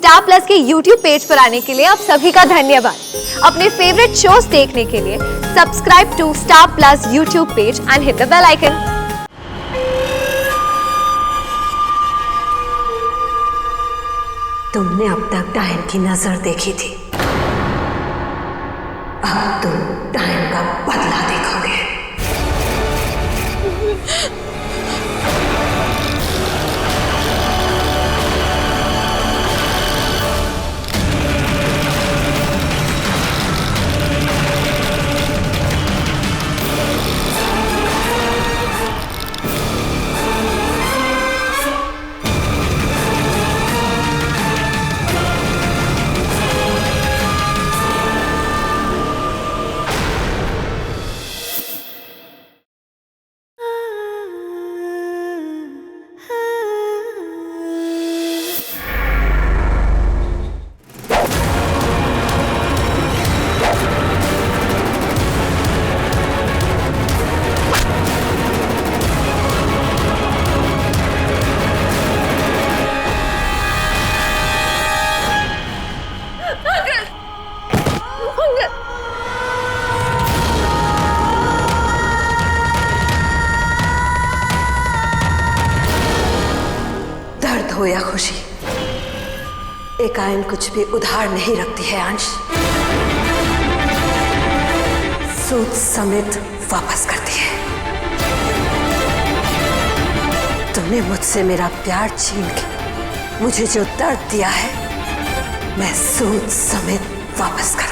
Star plus के YouTube page पर आने के लिए आप सभी का धन्यवाद। अपने फेवरेट शोज देखने के लिए subscribe to Star Plus YouTube page and hit the bell icon. तुमने अब तक डायन की नजर देखी थी, अब तुम डायन का बदला देखोगे। दर्द हो या खुशी, एक आयन कुछ भी उधार नहीं रखती है अंश। सूद समेत वापस करती है। तुमने मुझसे मेरा प्यार छीन के मुझे जो दर्द दिया है, मैं सूद समेत वापस करूंगी।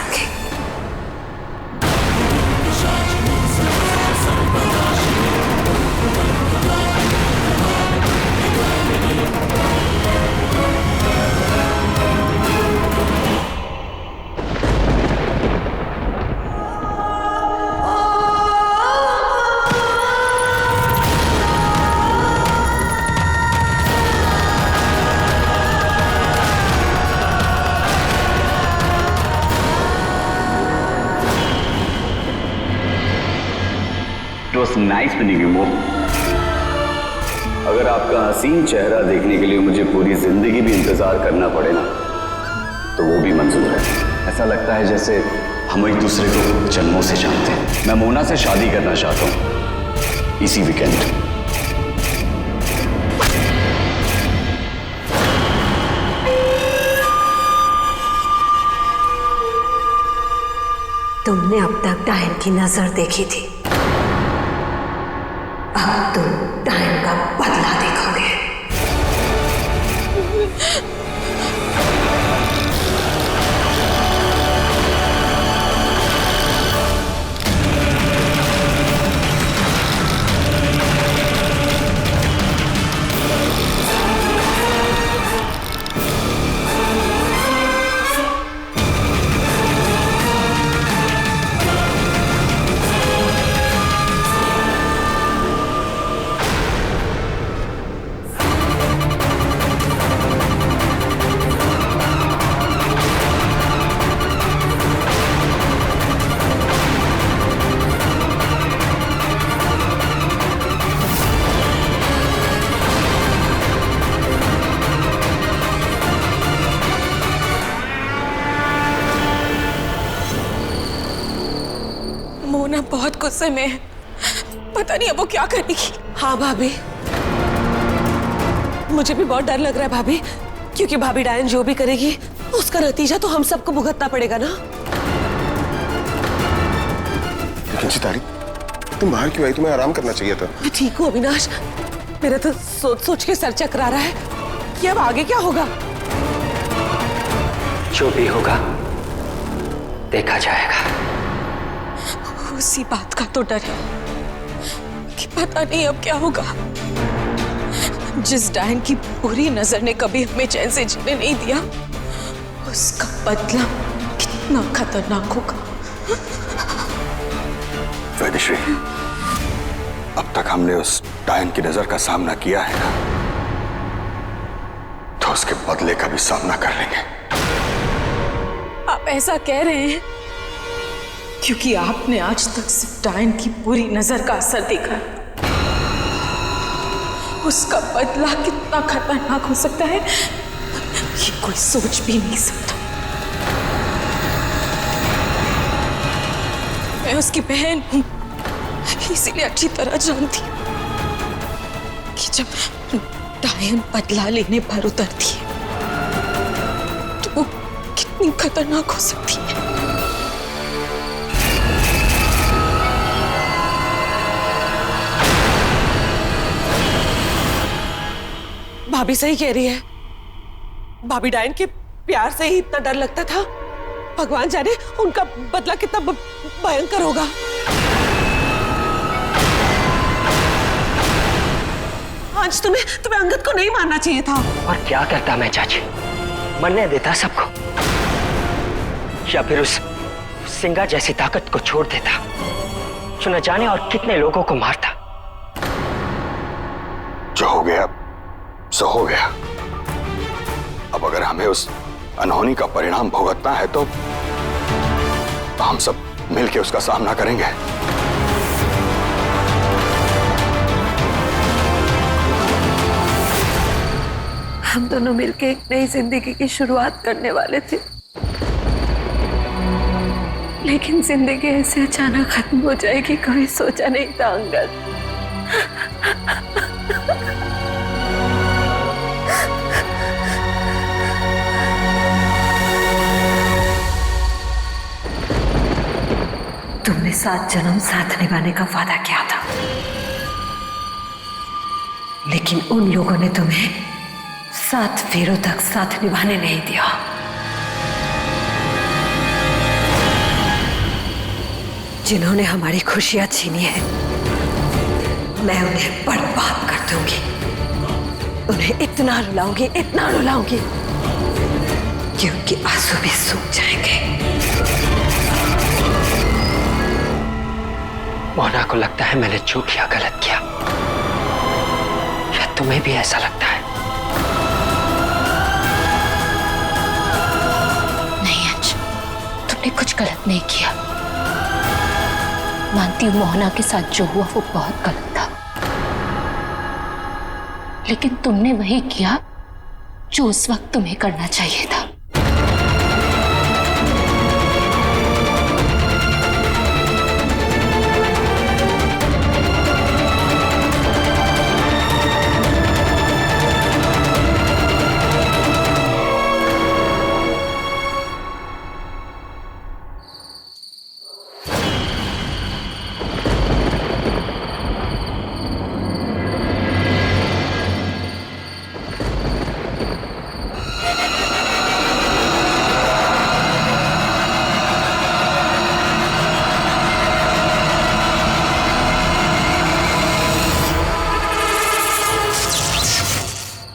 It was nice meeting you, Mo. अगर आपका हसीन चेहरा देखने के लिए मुझे पूरी जिंदगी भी इंतजार करना पड़े ना, तो वो भी मंजूर है। ऐसा लगता है जैसे हम एक दूसरे को जन्मों से जानते हैं। मैं मोना से शादी करना चाहता हूँ इसी वीकेंड। तुमने अब तक डायन की नजर देखी थी, अब तुम डायन का बदला देखोगे। मोना बहुत गुस्से में है, पता नहीं अब वो क्या करेगी। हाँ भाभी, मुझे भी बहुत डर लग रहा है भाभी, क्योंकि भाभी डायन जो भी करेगी उसका नतीजा तो हम सबको भुगतना पड़ेगा ना। लेकिन सितारी, तुम बाहर क्यों आई? तुम्हें आराम करना चाहिए था। मैं ठीक हूँ अविनाश, मेरा तो सोच सोच के सर चकरा रहा है कि अब आगे क्या होगा। जो भी होगा देखा जाएगा। उसी बात का तो डर है कि पता नहीं अब क्या होगा। जिस डायन की बुरी नजर ने कभी हमें चैन से जीने नहीं दिया, उसका बदला कितना खतरनाक होगा। वैदेश्वरी, अब तक हमने उस डायन की नजर का सामना किया है ना, तो उसके बदले का भी सामना कर लेंगे। आप ऐसा कह रहे हैं क्योंकि आपने आज तक सिर्फ डायन की बुरी नजर का असर देखा है। उसका बदला कितना खतरनाक हो सकता है ये कोई सोच भी नहीं सकता। मैं उसकी बहन हूं, इसीलिए अच्छी तरह जानती हूं कि जब डायन बदला लेने पर उतरती है तो वो कितनी खतरनाक हो सकती है। भाभी सही कह रही है। भाभी डायन के प्यार से ही इतना डर लगता था। भगवान जाने उनका बदला कितना भयंकर होगा। आज तुम्हें अंगद को नहीं मारना चाहिए था। और क्या करता मैं चाची, मरने देता सबको, या फिर उस सिंगा जैसी ताकत को छोड़ देता जो न जाने और कितने लोगों को मारता। जो हो गया सो हो गया। अब अगर हमें उस अनहोनी का परिणाम भुगतना है तो हम सब मिलकर उसका सामना करेंगे। हम दोनों मिलकर एक नई जिंदगी की शुरुआत करने वाले थे, लेकिन जिंदगी ऐसे अचानक खत्म हो जाएगी कभी सोचा नहीं था अंगद। तुमने 7 जन्म साथ निभाने का वादा किया था, लेकिन उन लोगों ने तुम्हें 7 फेरों तक साथ निभाने नहीं दिया। जिन्होंने हमारी खुशियां छीनी है, मैं उन्हें बर्बाद कर दूंगी। उन्हें इतना रुलाऊंगी कि उनके आंसू भी सूख जाएंगे। मोना को लगता है मैंने जो किया गलत किया, या तुम्हें भी ऐसा लगता है? नहीं अंश, तुमने कुछ गलत नहीं किया। मानती हूँ मोहना के साथ जो हुआ वो बहुत गलत था, लेकिन तुमने वही किया जो उस वक्त तुम्हें करना चाहिए था।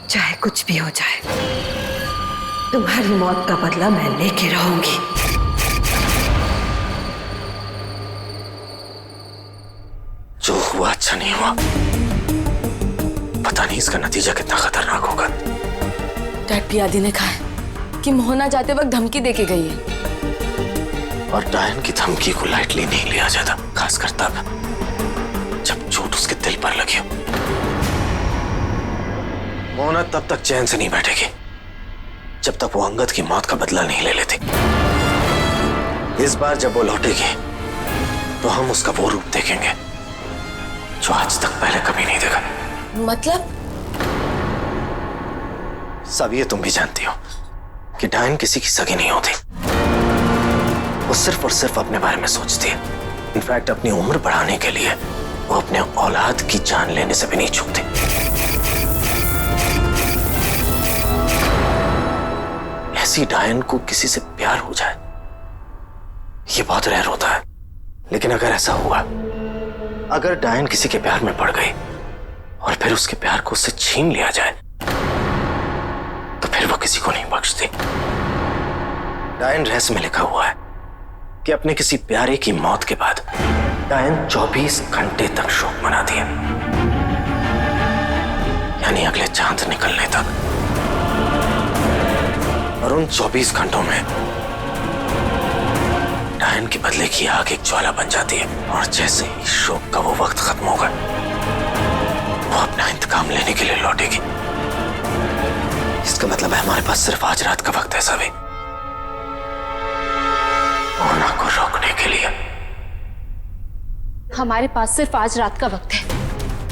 चाहे कुछ भी हो जाए, तुम्हारी मौत का बदला मैं लेके रहूंगी। जो हुआ अच्छा नहीं हुआ, पता नहीं इसका नतीजा कितना खतरनाक होगा। डैड पियादी ने कहा है कि मोहना जाते वक्त धमकी देके गई है, और डायन की धमकी को लाइटली नहीं लिया जाता, खासकर तब जब चोट उसके दिल पर लगी हो। मोना तब तक चैन से नहीं बैठेगी जब तक वो अंगद की मौत का बदला नहीं ले लेती। इस बार जब वो लौटेगी तो हम उसका वो रूप देखेंगे जो आज तक पहले कभी नहीं देखा। मतलब? सब ये तुम भी जानती हो कि डायन किसी की सगी नहीं होती। वो सिर्फ और सिर्फ अपने बारे में सोचती है। इनफैक्ट अपनी उम्र बढ़ाने के लिए वो अपने औलाद की जान लेने से भी नहीं चूकती। ऐसी डायन को किसी से प्यार हो जाए ये बहुत रेयर होता है, लेकिन अगर ऐसा हुआ, अगर डायन किसी के प्यार में पड़ गई और फिर उसके प्यार को उससे छीन लिया जाए तो फिर वो किसी को नहीं बख्शती। डायन रहस्य में लिखा हुआ है कि अपने किसी प्यारे की मौत के बाद डायन 24 घंटे तक शोक मनाती है, यानी अगले चांद निकलने तक। और उन 24 घंटों में डायन के बदले की आग एक ज्वाला बन जाती है, और जैसे ही शोक का वो वक्त खत्म होगा वो अपना इंतकाम लेने के लिए लौटेगी। इसका मतलब है हमारे पास सिर्फ आज रात का वक्त है सभी, मोना को रोकने के लिए। हमारे पास सिर्फ आज रात का वक्त है,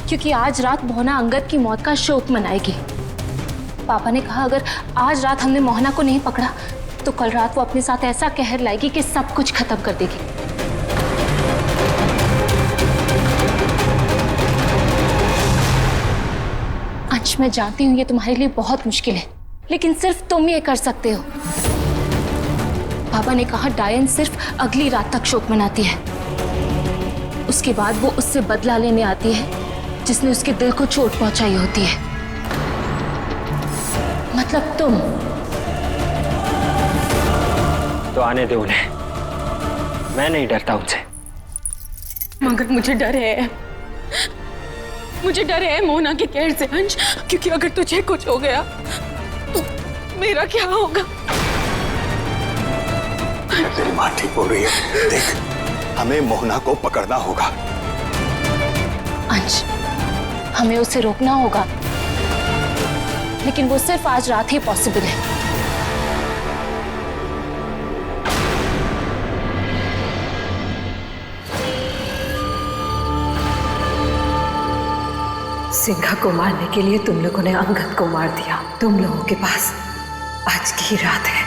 क्योंकि आज रात मोहना अंगद की मौत का शोक मनाएगी। पापा ने कहा अगर आज रात हमने मोहना को नहीं पकड़ा तो कल रात वो अपने साथ ऐसा कहर लाएगी कि सब कुछ खत्म कर देगी। अंश, मैं जानती हूँ ये तुम्हारे लिए बहुत मुश्किल है, लेकिन सिर्फ तुम ये कर सकते हो। पापा ने कहा डायन सिर्फ अगली रात तक शोक मनाती है, उसके बाद वो उससे बदला लेने आती है जिसने उसके दिल को चोट पहुंचाई होती है, मतलब तुम। तो आने दे उन्हें, मैं नहीं डरता उनसे। मगर मुझे डर है, मुझे डर है मोना के कहर से अंश, क्योंकि अगर तुझे कुछ हो गया तो मेरा क्या होगा? तेरी माँ ठीक बोल रही है, देख हमें मोहना को पकड़ना होगा। अंश, हमें उसे रोकना होगा, लेकिन वो सिर्फ आज रात ही पॉसिबल है। सिंघा को मारने के लिए तुम लोगों ने अंगद को मार दिया। तुम लोगों के पास आज की रात है,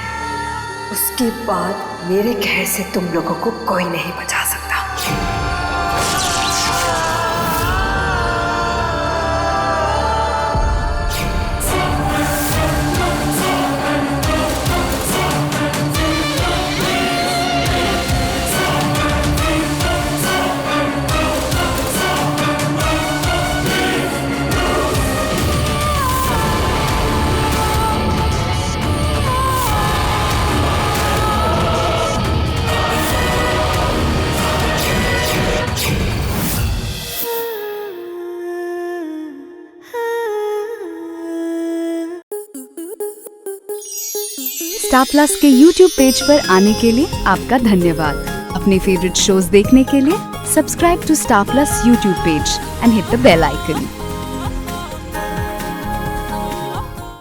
उसके बाद मेरे कहर से तुम लोगों को कोई नहीं बचा सकता। स्टार प्लस के YouTube पेज पर आने के लिए आपका धन्यवाद। अपने फेवरेट शोज देखने के लिए subscribe to Star Plus YouTube page and hit the bell icon.